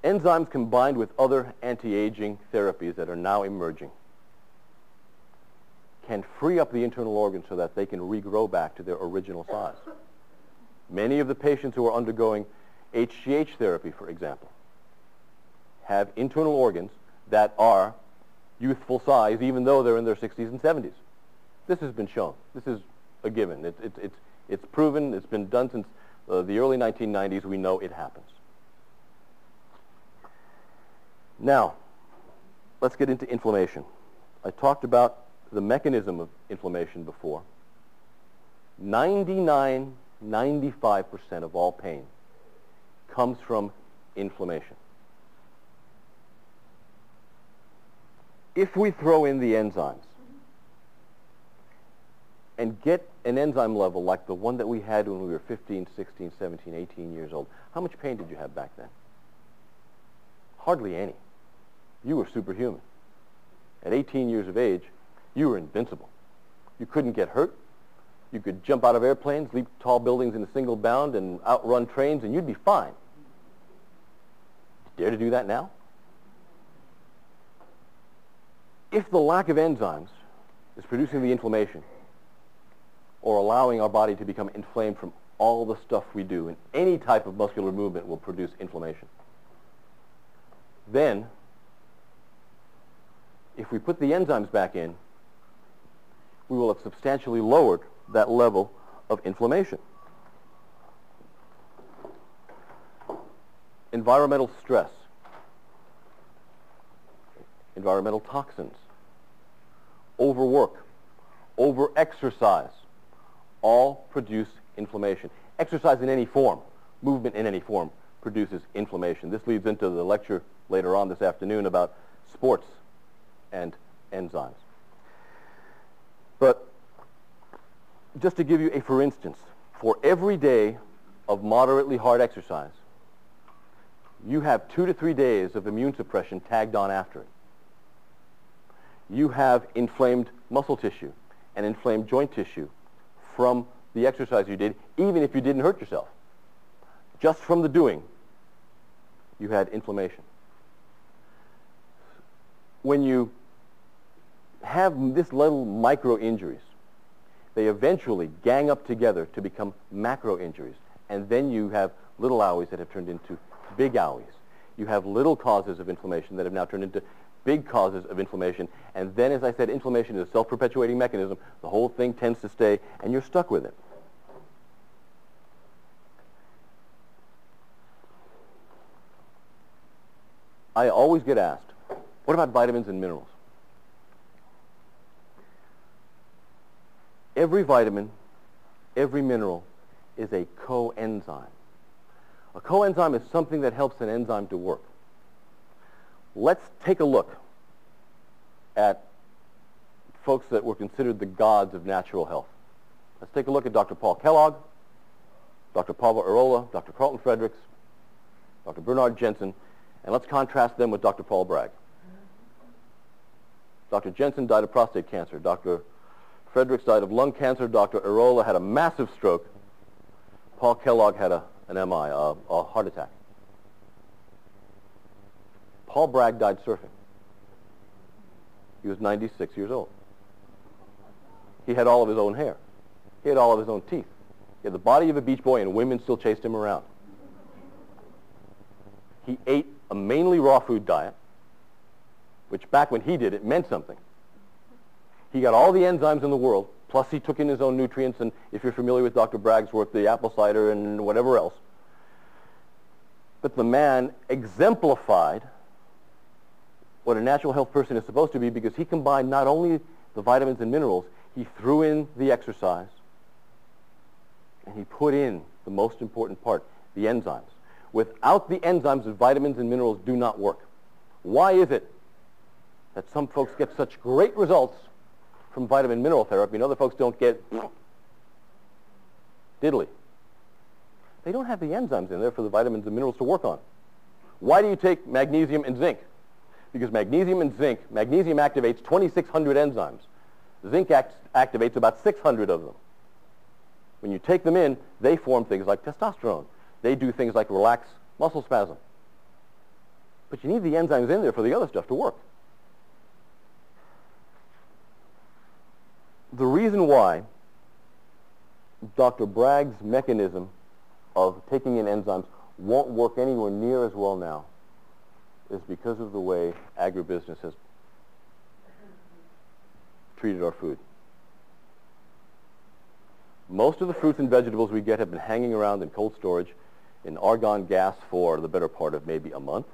Enzymes combined with other anti-aging therapies that are now emerging can free up the internal organs so that they can regrow back to their original size. Many of the patients who are undergoing HGH therapy, for example, have internal organs that are youthful size even though they're in their 60s and 70s. This has been shown. This is a given. It's proven. It's been done since the early 1990s. We know it happens. Now, let's get into inflammation. I talked about the mechanism of inflammation before. 95% of all pain comes from inflammation. If we throw in the enzymes and get an enzyme level like the one that we had when we were 15, 16, 17, 18 years old, how much pain did you have back then? Hardly any. You were superhuman. At 18 years of age, you were invincible. You couldn't get hurt. You could jump out of airplanes, leap tall buildings in a single bound, and outrun trains, and you'd be fine. Dare to do that now? If the lack of enzymes is producing the inflammation or allowing our body to become inflamed from all the stuff we do, and any type of muscular movement will produce inflammation, then if we put the enzymes back in, we will have substantially lowered that level of inflammation. Environmental stress, environmental toxins, overwork, overexercise, all produce inflammation. Exercise in any form, movement in any form, produces inflammation. This leads into the lecture later on this afternoon about sports and enzymes. But just to give you a for instance, for every day of moderately hard exercise, you have 2 to 3 days of immune suppression tagged on after it. You have inflamed muscle tissue and inflamed joint tissue from the exercise you did, even if you didn't hurt yourself. Just from the doing, you had inflammation. When you have this little micro injuries, they eventually gang up together to become macro injuries, and then you have little owies that have turned into big owies. You have little causes of inflammation that have now turned into big causes of inflammation, and then, as I said, inflammation is a self-perpetuating mechanism. The whole thing tends to stay, and you're stuck with it. I always get asked, what about vitamins and minerals? Every vitamin, every mineral is a coenzyme. A coenzyme is something that helps an enzyme to work. Let's take a look at folks that were considered the gods of natural health. Let's take a look at Dr. Paul Kellogg, Dr. Pavel Arola, Dr. Carlton Fredericks, Dr. Bernard Jensen, and let's contrast them with Dr. Paul Bragg. Dr. Jensen died of prostate cancer. Dr. Fredericks died of lung cancer. Dr. Arola had a massive stroke. Paul Kellogg had an MI, a heart attack. Paul Bragg died surfing. He was 96 years old. He had all of his own hair. He had all of his own teeth. He had the body of a beach boy, and women still chased him around. He ate a mainly raw food diet, which back when he did it meant something. He got all the enzymes in the world, plus he took in his own nutrients, and if you're familiar with Dr. Bragg's work, the apple cider and whatever else. But the man exemplified what a natural health person is supposed to be, because he combined not only the vitamins and minerals, he threw in the exercise, and he put in the most important part, the enzymes. Without the enzymes, the vitamins and minerals do not work. Why is it that some folks get such great results from vitamin mineral therapy and other folks don't get diddly? They don't have the enzymes in there for the vitamins and minerals to work on. Why do you take magnesium and zinc? Because magnesium and zinc, magnesium activates 2,600 enzymes. Zinc activates about 600 of them. When you take them in, they form things like testosterone. They do things like relax muscle spasm. But you need the enzymes in there for the other stuff to work. The reason why Dr. Bragg's mechanism of taking in enzymes won't work anywhere near as well now is because of the way agribusiness has treated our food. Most of the fruits and vegetables we get have been hanging around in cold storage in argon gas for the better part of maybe a month,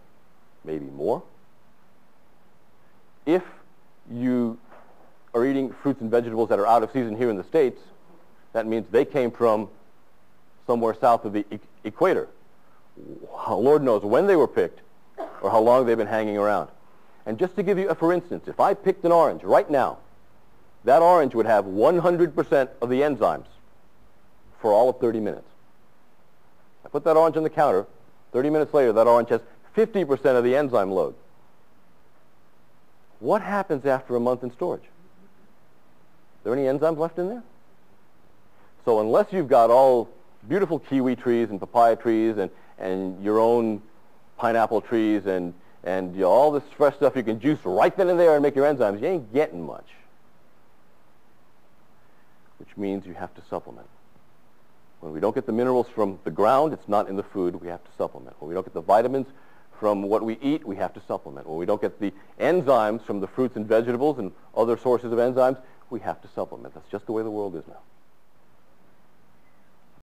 maybe more. If you are eating fruits and vegetables that are out of season here in the States, that means they came from somewhere south of the equator. Lord knows when they were picked or how long they've been hanging around. And just to give you a for instance, if I picked an orange right now, that orange would have 100% of the enzymes for all of 30 minutes. I put that orange on the counter, 30 minutes later that orange has 50% of the enzyme load. What happens after a month in storage? Are there any enzymes left in there? So unless you've got all beautiful kiwi trees and papaya trees and your own pineapple trees and you know, all this fresh stuff you can juice right then and there and make your enzymes, you ain't getting much. Which means you have to supplement. When we don't get the minerals from the ground, it's not in the food, we have to supplement. When we don't get the vitamins from what we eat, we have to supplement. When we don't get the enzymes from the fruits and vegetables and other sources of enzymes, we have to supplement. That's just the way the world is now.